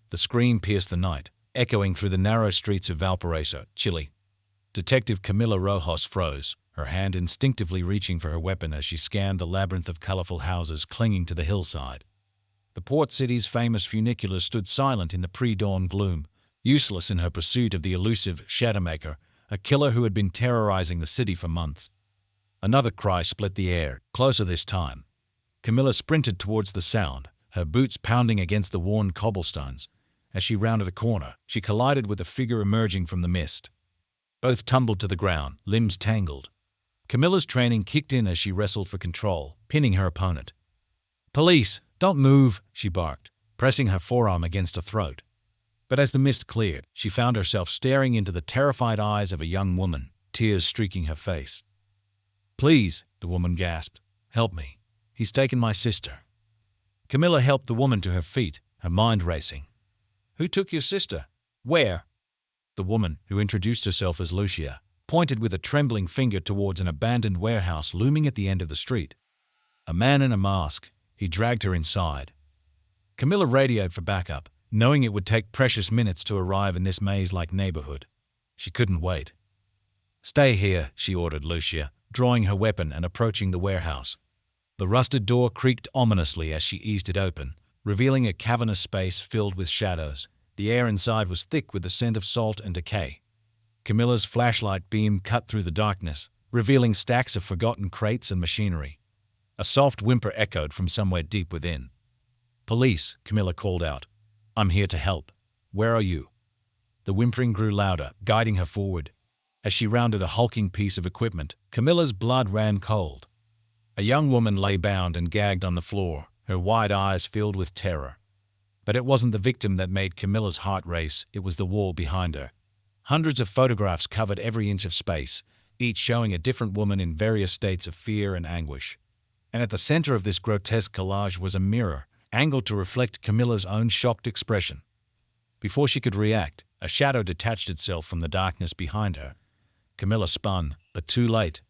The scream pierced the night, echoing through the narrow streets of Valparaíso, Chile. Detective Camila Rojas froze, her hand instinctively reaching for her weapon as she scanned the labyrinth of colorful houses clinging to the hillside. The port city's famous funicular stood silent in the pre-dawn gloom, useless in her pursuit of the elusive Shadowmaker, a killer who had been terrorizing the city for months. Another cry split the air, closer this time. Camila sprinted towards the sound, her boots pounding against the worn cobblestones. As she rounded a corner, she collided with a figure emerging from the mist. Both tumbled to the ground, limbs tangled. Camila's training kicked in as she wrestled for control, pinning her opponent. "Police, don't move," she barked, pressing her forearm against her throat. But as the mist cleared, she found herself staring into the terrified eyes of a young woman, tears streaking her face. "Please," the woman gasped, "help me. He's taken my sister." Camila helped the woman to her feet, her mind racing. "Who took your sister? Where?" The woman, who introduced herself as Lucia, pointed with a trembling finger towards an abandoned warehouse looming at the end of the street. A man in a mask. He dragged her inside. Camila radioed for backup, knowing it would take precious minutes to arrive in this maze-like neighborhood. She couldn't wait. "Stay here," she ordered Lucia, drawing her weapon and approaching the warehouse. The rusted door creaked ominously as she eased it open, revealing a cavernous space filled with shadows. The air inside was thick with the scent of salt and decay. Camila's flashlight beam cut through the darkness, revealing stacks of forgotten crates and machinery. A soft whimper echoed from somewhere deep within. "Police," Camila called out. "I'm here to help. Where are you?" The whimpering grew louder, guiding her forward. As she rounded a hulking piece of equipment, Camila's blood ran cold. A young woman lay bound and gagged on the floor, her wide eyes filled with terror. But it wasn't the victim that made Camila's heart race, it was the wall behind her. Hundreds of photographs covered every inch of space, each showing a different woman in various states of fear and anguish. And at the center of this grotesque collage was a mirror, angled to reflect Camila's own shocked expression. Before she could react, a shadow detached itself from the darkness behind her. Camila spun, but too late.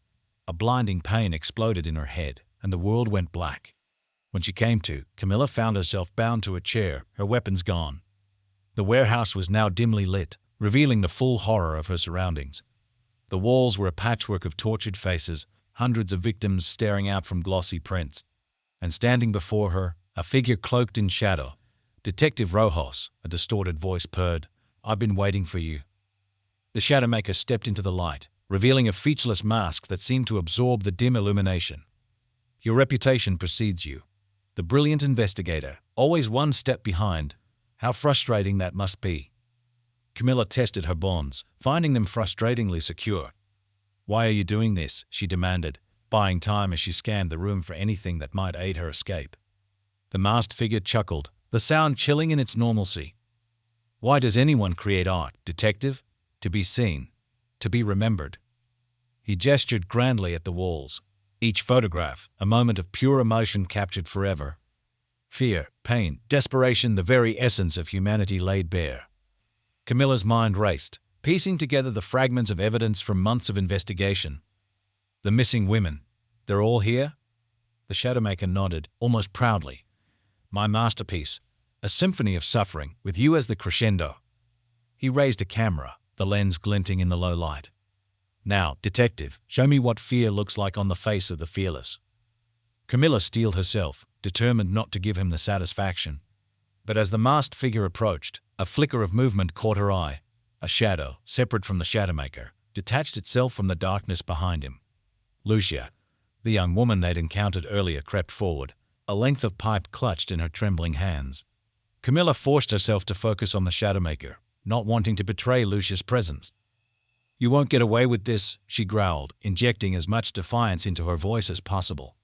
A blinding pain exploded in her head, and the world went black. When she came to, Camila found herself bound to a chair, her weapons gone. The warehouse was now dimly lit, revealing the full horror of her surroundings. The walls were a patchwork of tortured faces, hundreds of victims staring out from glossy prints. And standing before her, a figure cloaked in shadow. "Detective Rojas," a distorted voice purred. "I've been waiting for you." The Shadowmaker stepped into the light, revealing a featureless mask that seemed to absorb the dim illumination. "Your reputation precedes you. The brilliant investigator, always one step behind. How frustrating that must be." Camila tested her bonds, finding them frustratingly secure. "Why are you doing this?" she demanded, buying time as she scanned the room for anything that might aid her escape. The masked figure chuckled, the sound chilling in its normalcy. "Why does anyone create art, detective? To be seen. To be remembered." He gestured grandly at the walls. Each photograph, a moment of pure emotion captured forever. Fear, pain, desperation, the very essence of humanity laid bare. Camila's mind raced, piecing together the fragments of evidence from months of investigation. "The missing women. They're all here?" The Shadowmaker nodded, almost proudly. "My masterpiece. A symphony of suffering, with you as the crescendo." He raised a camera, the lens glinting in the low light. "Now, detective, show me what fear looks like on the face of the fearless." Camila steeled herself, determined not to give him the satisfaction. But as the masked figure approached, a flicker of movement caught her eye. A shadow, separate from the Shadowmaker, detached itself from the darkness behind him. Lucia, the young woman they'd encountered earlier, crept forward, a length of pipe clutched in her trembling hands. Camila forced herself to focus on the Shadowmaker, not wanting to betray Lucia's presence. "You won't get away with this," she growled, injecting as much defiance into her voice as possible.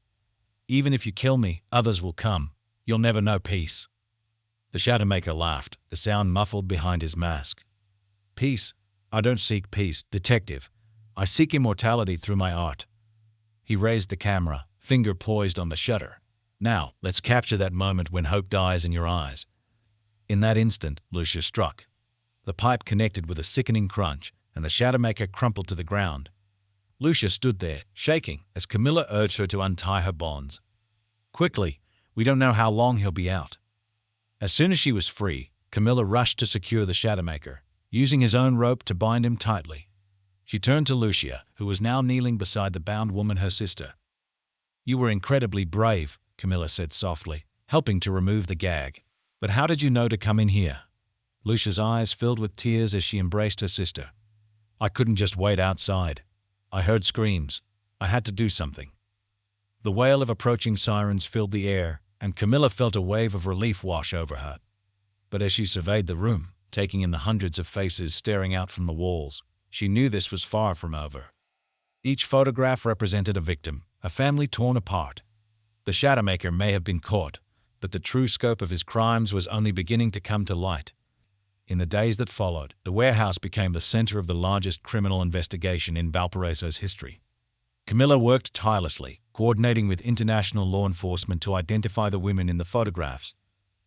"Even if you kill me, others will come. You'll never know peace." The Shadowmaker laughed, the sound muffled behind his mask. "Peace? I don't seek peace, detective. I seek immortality through my art." He raised the camera, finger poised on the shutter. "Now, let's capture that moment when hope dies in your eyes." In that instant, Lucia struck. The pipe connected with a sickening crunch, and the Shadowmaker crumpled to the ground. Lucia stood there, shaking, as Camila urged her to untie her bonds. "Quickly, we don't know how long he'll be out." As soon as she was free, Camila rushed to secure the Shadowmaker, using his own rope to bind him tightly. She turned to Lucia, who was now kneeling beside the bound woman, her sister. "You were incredibly brave," Camila said softly, helping to remove the gag. "But how did you know to come in here?" Lucia's eyes filled with tears as she embraced her sister. "I couldn't just wait outside. I heard screams. I had to do something." The wail of approaching sirens filled the air, and Camila felt a wave of relief wash over her. But as she surveyed the room, taking in the hundreds of faces staring out from the walls, she knew this was far from over. Each photograph represented a victim, a family torn apart. The Shadowmaker may have been caught, but the true scope of his crimes was only beginning to come to light. In the days that followed, the warehouse became the center of the largest criminal investigation in Valparaiso's history. Camila worked tirelessly, coordinating with international law enforcement to identify the women in the photographs.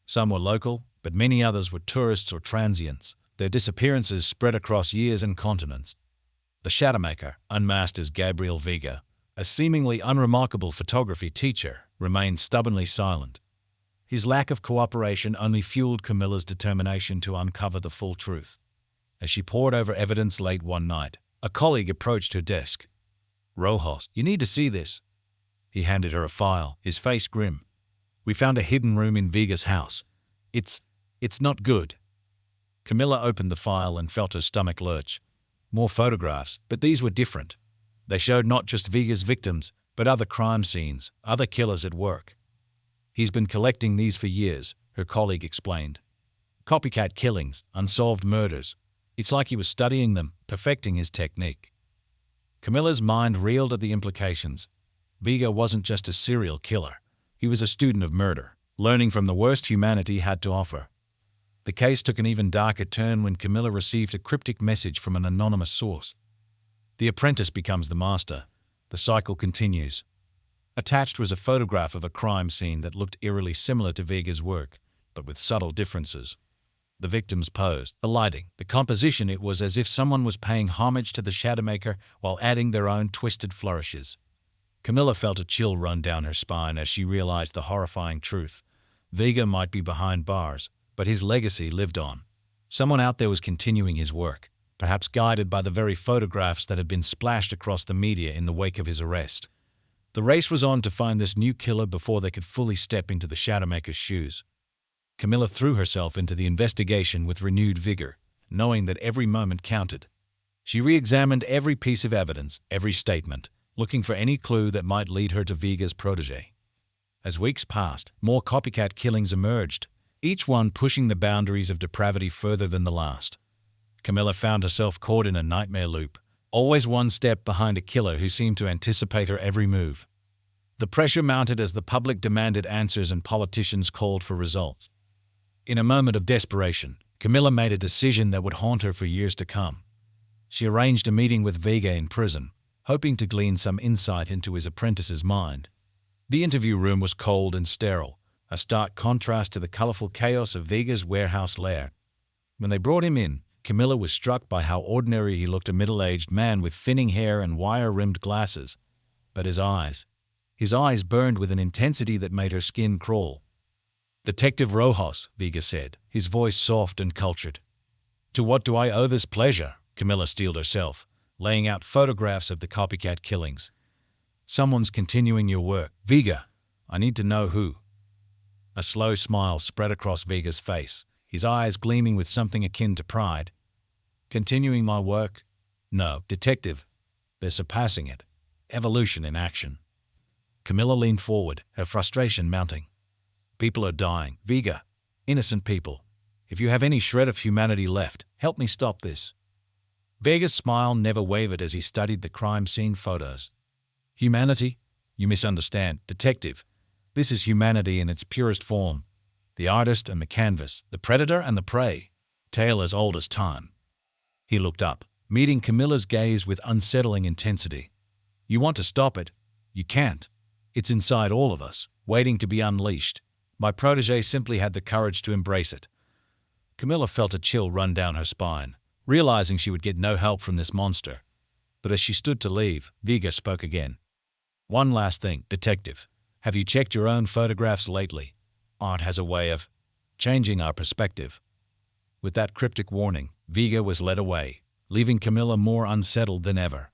Some were local, but many others were tourists or transients. Their disappearances spread across years and continents. The Shadowmaker, unmasked as Gabriel Vega, a seemingly unremarkable photography teacher, remained stubbornly silent. His lack of cooperation only fueled Camila's determination to uncover the full truth. As she pored over evidence late one night, a colleague approached her desk. "Rojas, you need to see this." He handed her a file, his face grim. "We found a hidden room in Vega's house. It's not good." Camila opened the file and felt her stomach lurch. More photographs, but these were different. They showed not just Vega's victims, but other crime scenes, other killers at work. "He's been collecting these for years," her colleague explained. "Copycat killings, unsolved murders. It's like he was studying them, perfecting his technique." Camila's mind reeled at the implications. Vega wasn't just a serial killer. He was a student of murder, learning from the worst humanity had to offer. The case took an even darker turn when Camila received a cryptic message from an anonymous source. The apprentice becomes the master. The cycle continues. Attached was a photograph of a crime scene that looked eerily similar to Vega's work, but with subtle differences. The victim's pose, the lighting, the composition, it was as if someone was paying homage to the Shadowmaker while adding their own twisted flourishes. Camila felt a chill run down her spine as she realized the horrifying truth. Vega might be behind bars, but his legacy lived on. Someone out there was continuing his work, perhaps guided by the very photographs that had been splashed across the media in the wake of his arrest. The race was on to find this new killer before they could fully step into the Shadowmaker's shoes. Camila threw herself into the investigation with renewed vigor, knowing that every moment counted. She re-examined every piece of evidence, every statement, looking for any clue that might lead her to Vega's protege. As weeks passed, more copycat killings emerged, each one pushing the boundaries of depravity further than the last. Camila found herself caught in a nightmare loop, always one step behind a killer who seemed to anticipate her every move. The pressure mounted as the public demanded answers and politicians called for results. In a moment of desperation, Camila made a decision that would haunt her for years to come. She arranged a meeting with Vega in prison, hoping to glean some insight into his apprentice's mind. The interview room was cold and sterile, a stark contrast to the colorful chaos of Vega's warehouse lair. When they brought him in, Camila was struck by how ordinary he looked, a middle-aged man with thinning hair and wire-rimmed glasses. But his eyes burned with an intensity that made her skin crawl. "Detective Rojas," Vega said, his voice soft and cultured. "To what do I owe this pleasure?" Camila steeled herself, laying out photographs of the copycat killings. "Someone's continuing your work. Vega, I need to know who." A slow smile spread across Vega's face, his eyes gleaming with something akin to pride. "Continuing my work? No, detective. They're surpassing it. Evolution in action." Camila leaned forward, her frustration mounting. "People are dying, Vega. Innocent people. If you have any shred of humanity left, help me stop this." Vega's smile never wavered as he studied the crime scene photos. "Humanity? You misunderstand, detective. This is humanity in its purest form. The artist and the canvas, the predator and the prey. Tale as old as time." He looked up, meeting Camila's gaze with unsettling intensity. "You want to stop it? You can't. It's inside all of us, waiting to be unleashed. My protege simply had the courage to embrace it." Camila felt a chill run down her spine, realizing she would get no help from this monster. But as she stood to leave, Vega spoke again. "One last thing, detective. Have you checked your own photographs lately? Art has a way of changing our perspective. With that cryptic warning, Vega was led away, leaving Camila more unsettled than ever.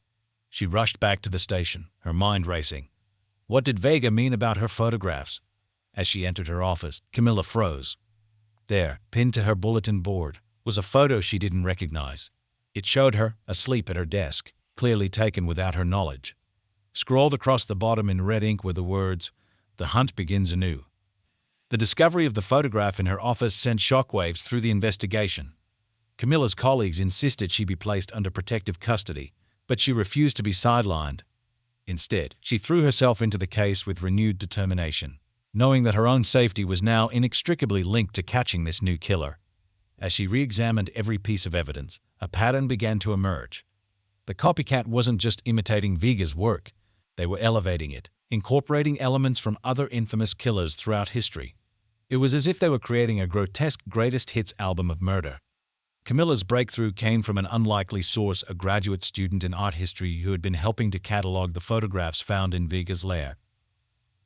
She rushed back to the station, her mind racing. What did Vega mean about her photographs? As she entered her office, Camila froze. There, pinned to her bulletin board, was a photo she didn't recognize. It showed her, asleep at her desk, clearly taken without her knowledge. Scrawled across the bottom in red ink were the words, "The hunt begins anew." The discovery of the photograph in her office sent shockwaves through the investigation. Camila's colleagues insisted she be placed under protective custody, but she refused to be sidelined. Instead, she threw herself into the case with renewed determination, knowing that her own safety was now inextricably linked to catching this new killer. As she re-examined every piece of evidence, a pattern began to emerge. The copycat wasn't just imitating Vega's work, they were elevating it, incorporating elements from other infamous killers throughout history. It was as if they were creating a grotesque greatest hits album of murder. Camila's breakthrough came from an unlikely source, a graduate student in art history who had been helping to catalog the photographs found in Vega's lair.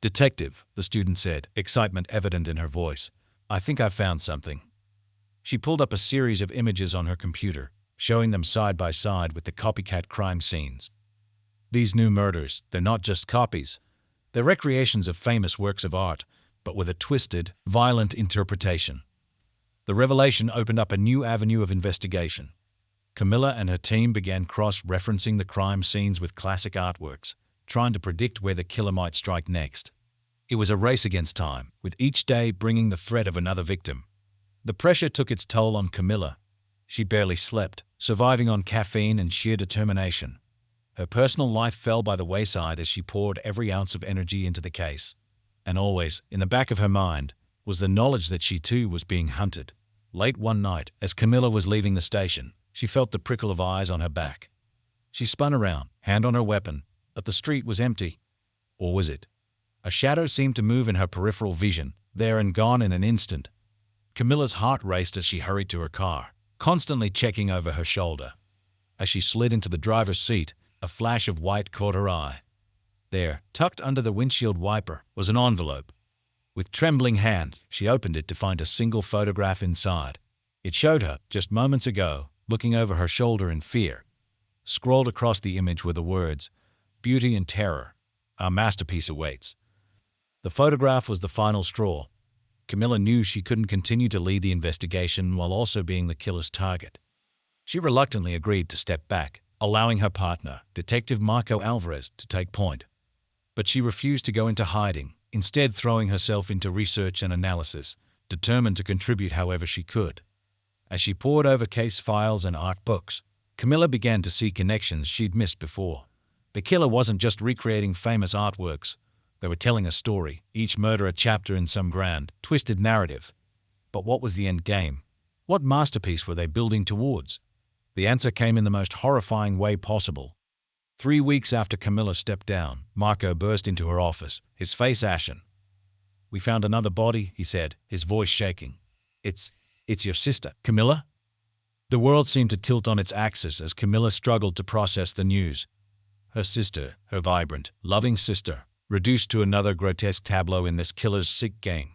"Detective," the student said, excitement evident in her voice, "I think I've found something." She pulled up a series of images on her computer, showing them side by side with the copycat crime scenes. These new murders, they're not just copies. They're recreations of famous works of art, but with a twisted, violent interpretation. The revelation opened up a new avenue of investigation. Camila and her team began cross-referencing the crime scenes with classic artworks, trying to predict where the killer might strike next. It was a race against time, with each day bringing the threat of another victim. The pressure took its toll on Camila. She barely slept, surviving on caffeine and sheer determination. Her personal life fell by the wayside as she poured every ounce of energy into the case. And always, in the back of her mind, was the knowledge that she too was being hunted. Late one night, as Camila was leaving the station, she felt the prickle of eyes on her back. She spun around, hand on her weapon, but the street was empty. Or was it? A shadow seemed to move in her peripheral vision, there and gone in an instant. Camila's heart raced as she hurried to her car, constantly checking over her shoulder. As she slid into the driver's seat, a flash of white caught her eye. There, tucked under the windshield wiper, was an envelope. With trembling hands, she opened it to find a single photograph inside. It showed her, just moments ago, looking over her shoulder in fear. Scrawled across the image were the words, "Beauty and terror. Our masterpiece awaits." The photograph was the final straw. Camila knew she couldn't continue to lead the investigation while also being the killer's target. She reluctantly agreed to step back, allowing her partner, Detective Marco Alvarez, to take point. But she refused to go into hiding, instead throwing herself into research and analysis, determined to contribute however she could. As she pored over case files and art books, Camila began to see connections she'd missed before. The killer wasn't just recreating famous artworks. They were telling a story, each murder a chapter in some grand, twisted narrative. But what was the end game? What masterpiece were they building towards? The answer came in the most horrifying way possible. 3 weeks after Camila stepped down, Marco burst into her office, his face ashen. "We found another body," he said, his voice shaking. It's your sister, Camila?" The world seemed to tilt on its axis as Camila struggled to process the news. Her sister, her vibrant, loving sister, reduced to another grotesque tableau in this killer's sick game.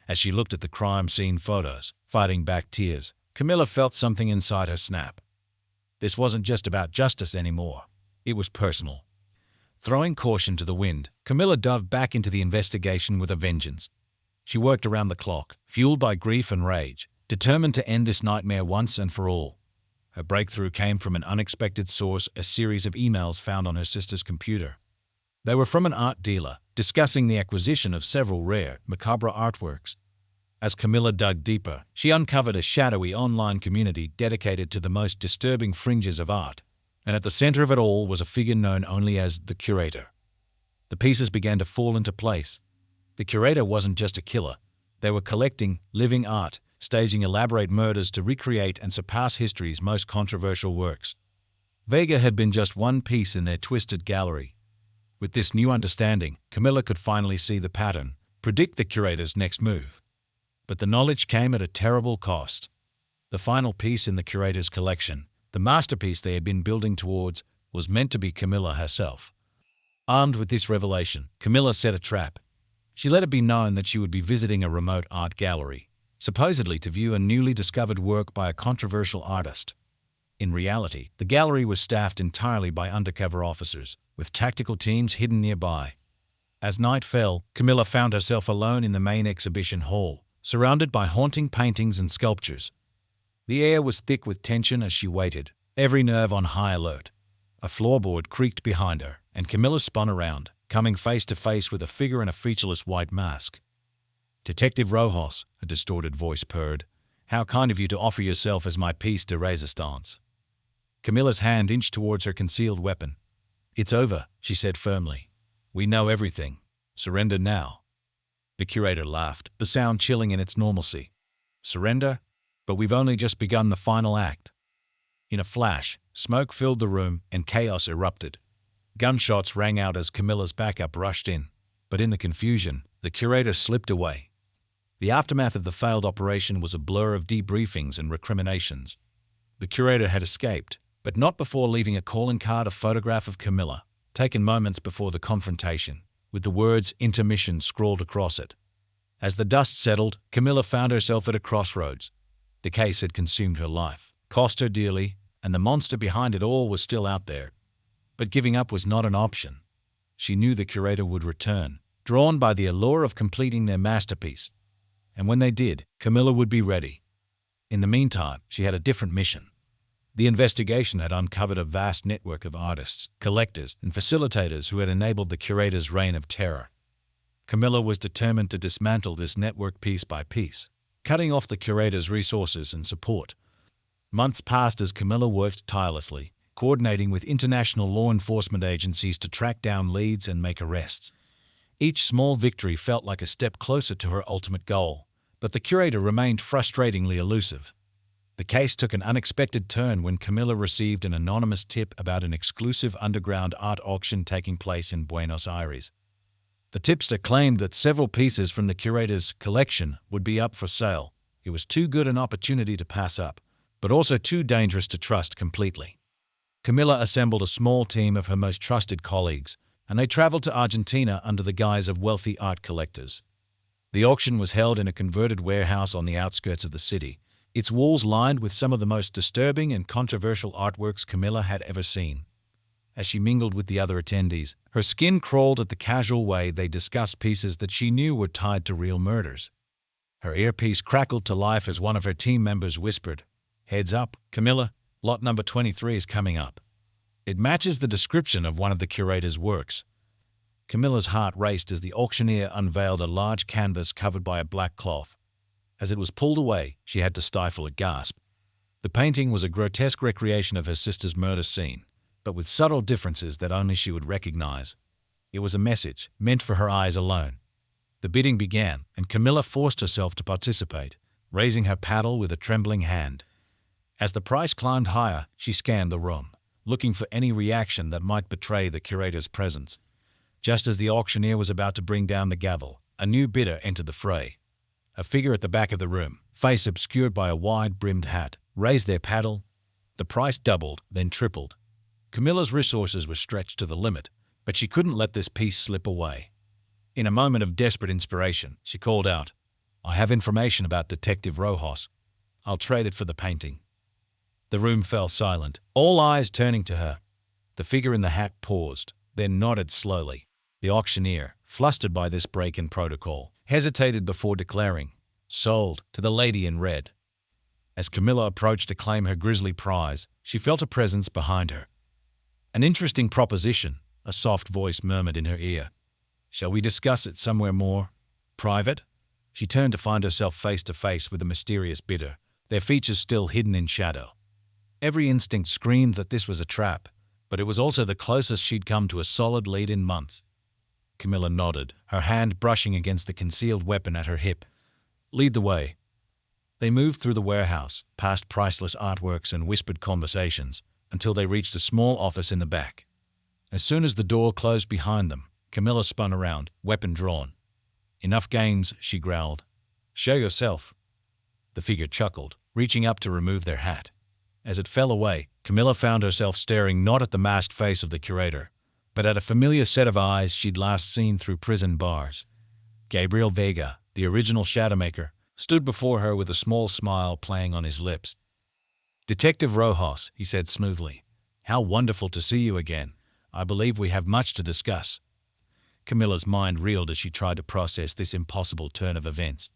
As she looked at the crime scene photos, fighting back tears, Camila felt something inside her snap. This wasn't just about justice anymore. It was personal. Throwing caution to the wind, Camila dove back into the investigation with a vengeance. She worked around the clock, fueled by grief and rage, determined to end this nightmare once and for all. Her breakthrough came from an unexpected source, a series of emails found on her sister's computer. They were from an art dealer, discussing the acquisition of several rare, macabre artworks. As Camila dug deeper, she uncovered a shadowy online community dedicated to the most disturbing fringes of art. And at the center of it all was a figure known only as the curator. The pieces began to fall into place. The curator wasn't just a killer. They were collecting living art, staging elaborate murders to recreate and surpass history's most controversial works. Vega had been just one piece in their twisted gallery. With this new understanding, Camila could finally see the pattern, predict the curator's next move. But the knowledge came at a terrible cost. The final piece in the curator's collection, the masterpiece they had been building towards, was meant to be Camila herself. Armed with this revelation, Camila set a trap. She let it be known that she would be visiting a remote art gallery, supposedly to view a newly discovered work by a controversial artist. In reality, the gallery was staffed entirely by undercover officers, with tactical teams hidden nearby. As night fell, Camila found herself alone in the main exhibition hall, surrounded by haunting paintings and sculptures. The air was thick with tension as she waited, every nerve on high alert. A floorboard creaked behind her, and Camila spun around, coming face to face with a figure in a featureless white mask. "Detective Rojas," a distorted voice purred. "How kind of you to offer yourself as my piece de resistance." Camilla's hand inched towards her concealed weapon. "It's over," she said firmly. "We know everything. Surrender now." The curator laughed, the sound chilling in its normalcy. "Surrender? But we've only just begun the final act." In a flash, smoke filled the room and chaos erupted. Gunshots rang out as Camilla's backup rushed in, but in the confusion, the curator slipped away. The aftermath of the failed operation was a blur of debriefings and recriminations. The curator had escaped, but not before leaving a calling card, a photograph of Camila, taken moments before the confrontation, with the words "intermission" scrawled across it. As the dust settled, Camila found herself at a crossroads. The case had consumed her life, cost her dearly, and the monster behind it all was still out there. But giving up was not an option. She knew the curator would return, drawn by the allure of completing their masterpiece. And when they did, Camila would be ready. In the meantime, she had a different mission. The investigation had uncovered a vast network of artists, collectors, and facilitators who had enabled the curator's reign of terror. Camila was determined to dismantle this network piece by piece, cutting off the curator's resources and support. Months passed as Camila worked tirelessly, coordinating with international law enforcement agencies to track down leads and make arrests. Each small victory felt like a step closer to her ultimate goal, but the curator remained frustratingly elusive. The case took an unexpected turn when Camila received an anonymous tip about an exclusive underground art auction taking place in Buenos Aires. The tipster claimed that several pieces from the curator's collection would be up for sale. It was too good an opportunity to pass up, but also too dangerous to trust completely. Camila assembled a small team of her most trusted colleagues, and they traveled to Argentina under the guise of wealthy art collectors. The auction was held in a converted warehouse on the outskirts of the city, its walls lined with some of the most disturbing and controversial artworks Camila had ever seen. As she mingled with the other attendees, her skin crawled at the casual way they discussed pieces that she knew were tied to real murders. Her earpiece crackled to life as one of her team members whispered, "Heads up, Camila, lot number 23 is coming up. It matches the description of one of the curator's works." Camila's heart raced as the auctioneer unveiled a large canvas covered by a black cloth. As it was pulled away, she had to stifle a gasp. The painting was a grotesque recreation of her sister's murder scene, but with subtle differences that only she would recognize. It was a message, meant for her eyes alone. The bidding began, and Camila forced herself to participate, raising her paddle with a trembling hand. As the price climbed higher, she scanned the room, looking for any reaction that might betray the curator's presence. Just as the auctioneer was about to bring down the gavel, a new bidder entered the fray. A figure at the back of the room, face obscured by a wide-brimmed hat, raised their paddle. The price doubled, then tripled. Camila's resources were stretched to the limit, but she couldn't let this piece slip away. In a moment of desperate inspiration, she called out, "I have information about Detective Rojas. I'll trade it for the painting." The room fell silent, all eyes turning to her. The figure in the hat paused, then nodded slowly. The auctioneer, flustered by this break in protocol, hesitated before declaring, "Sold, to the lady in red." As Camila approached to claim her grisly prize, she felt a presence behind her. "An interesting proposition," a soft voice murmured in her ear. "Shall we discuss it somewhere more private?" She turned to find herself face to face with the mysterious bidder, their features still hidden in shadow. Every instinct screamed that this was a trap, but it was also the closest she'd come to a solid lead in months. Camila nodded, her hand brushing against the concealed weapon at her hip. "Lead the way." They moved through the warehouse, past priceless artworks and whispered conversations, until they reached a small office in the back. As soon as the door closed behind them, Camila spun around, weapon drawn. "Enough games," she growled. "Show yourself." The figure chuckled, reaching up to remove their hat. As it fell away, Camila found herself staring not at the masked face of the curator, but at a familiar set of eyes she'd last seen through prison bars. Gabriel Vega, the original Shadowmaker, stood before her with a small smile playing on his lips. "Detective Rojas," he said smoothly, "how wonderful to see you again. I believe we have much to discuss." Camilla's mind reeled as she tried to process this impossible turn of events.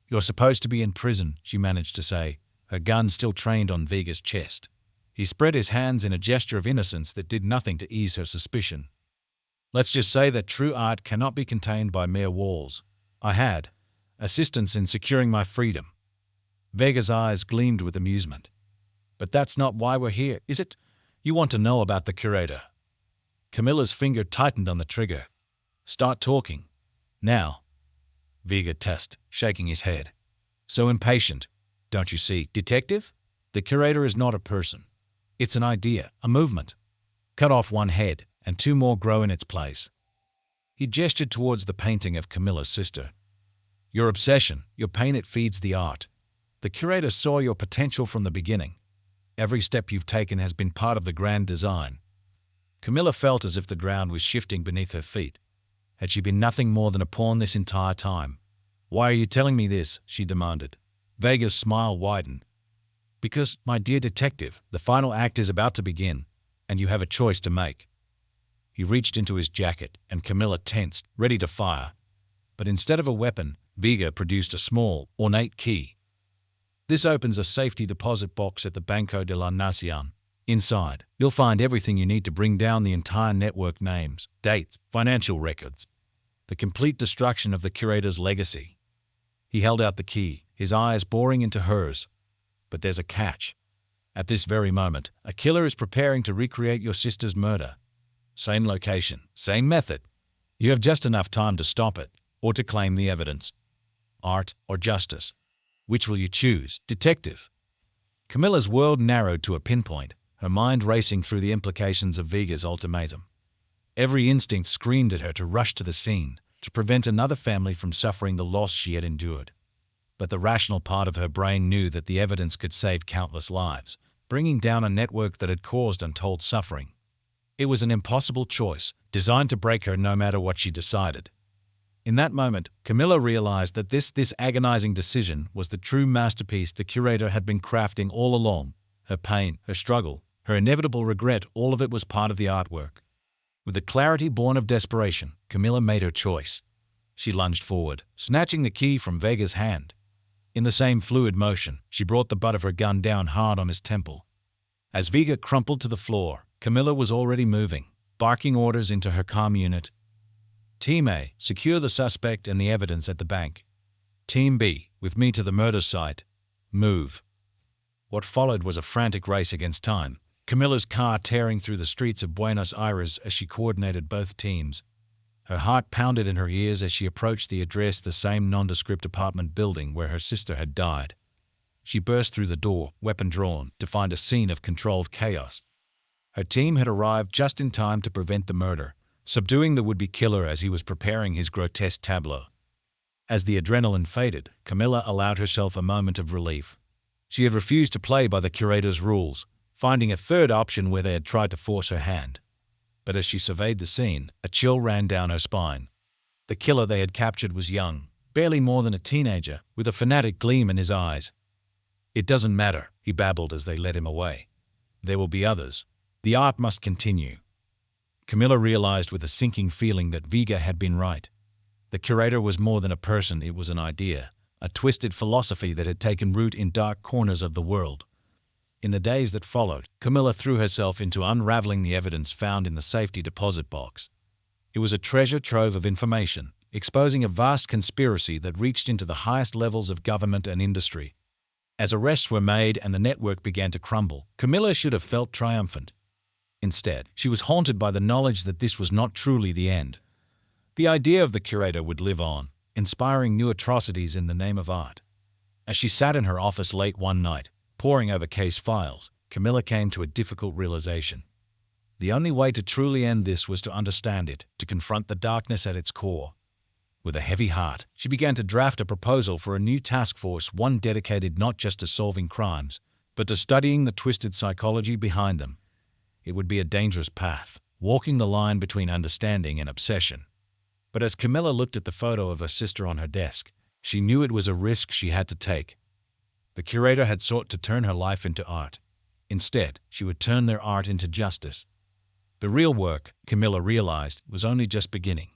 "You're supposed to be in prison," she managed to say, her gun still trained on Vega's chest. He spread his hands in a gesture of innocence that did nothing to ease her suspicion. "Let's just say that true art cannot be contained by mere walls. I had assistance in securing my freedom." Vega's eyes gleamed with amusement. "But that's not why we're here, is it? You want to know about the curator." Camilla's finger tightened on the trigger. "Start talking. Now." Vega tessed, shaking his head. "So impatient. Don't you see, detective? The curator is not a person. It's an idea, a movement. Cut off one head, and two more grow in its place." He gestured towards the painting of Camilla's sister. "Your obsession, your pain, it feeds the art. The curator saw your potential from the beginning. Every step you've taken has been part of the grand design." Camila felt as if the ground was shifting beneath her feet. Had she been nothing more than a pawn this entire time? "Why are you telling me this?" she demanded. Vega's smile widened. "Because, my dear detective, the final act is about to begin, and you have a choice to make." He reached into his jacket, and Camila tensed, ready to fire. But instead of a weapon, Vega produced a small, ornate key. "This opens a safety deposit box at the Banco de la Nación. Inside, you'll find everything you need to bring down the entire network: names, dates, financial records, the complete destruction of the curator's legacy." He held out the key, his eyes boring into hers. "But there's a catch. At this very moment, a killer is preparing to recreate your sister's murder. Same location, same method. You have just enough time to stop it, or to claim the evidence. Art or justice? Which will you choose, detective?" Camilla's world narrowed to a pinpoint, her mind racing through the implications of Vega's ultimatum. Every instinct screamed at her to rush to the scene, to prevent another family from suffering the loss she had endured. But the rational part of her brain knew that the evidence could save countless lives, bringing down a network that had caused untold suffering. It was an impossible choice, designed to break her no matter what she decided. In that moment, Camila realized that this agonizing decision was the true masterpiece the curator had been crafting all along. Her pain, her struggle, her inevitable regret, all of it was part of the artwork. With the clarity born of desperation, Camila made her choice. She lunged forward, snatching the key from Vega's hand. In the same fluid motion, she brought the butt of her gun down hard on his temple. As Vega crumpled to the floor, Camila was already moving, barking orders into her comm unit. "Team A, secure the suspect and the evidence at the bank. Team B, with me to the murder site. Move." What followed was a frantic race against time, Camilla's car tearing through the streets of Buenos Aires as she coordinated both teams. Her heart pounded in her ears as she approached the address, the same nondescript apartment building where her sister had died. She burst through the door, weapon drawn, to find a scene of controlled chaos. Her team had arrived just in time to prevent the murder, subduing the would-be killer as he was preparing his grotesque tableau. As the adrenaline faded, Camila allowed herself a moment of relief. She had refused to play by the curator's rules, finding a third option where they had tried to force her hand. But as she surveyed the scene, a chill ran down her spine. The killer they had captured was young, barely more than a teenager, with a fanatic gleam in his eyes. "It doesn't matter," he babbled as they led him away. "There will be others. The art must continue." Camila realized with a sinking feeling that Vega had been right. The curator was more than a person, it was an idea, a twisted philosophy that had taken root in dark corners of the world. In the days that followed, Camila threw herself into unraveling the evidence found in the safety deposit box. It was a treasure trove of information, exposing a vast conspiracy that reached into the highest levels of government and industry. As arrests were made and the network began to crumble, Camila should have felt triumphant. Instead, she was haunted by the knowledge that this was not truly the end. The idea of the curator would live on, inspiring new atrocities in the name of art. As she sat in her office late one night, poring over case files, Camila came to a difficult realization. The only way to truly end this was to understand it, to confront the darkness at its core. With a heavy heart, she began to draft a proposal for a new task force, one dedicated not just to solving crimes, but to studying the twisted psychology behind them. It would be a dangerous path, walking the line between understanding and obsession. But as Camila looked at the photo of her sister on her desk, She knew it was a risk she had to take. The curator had sought to turn her life into art. Instead, she would turn their art into justice. The real work, Camila realized, was only just beginning.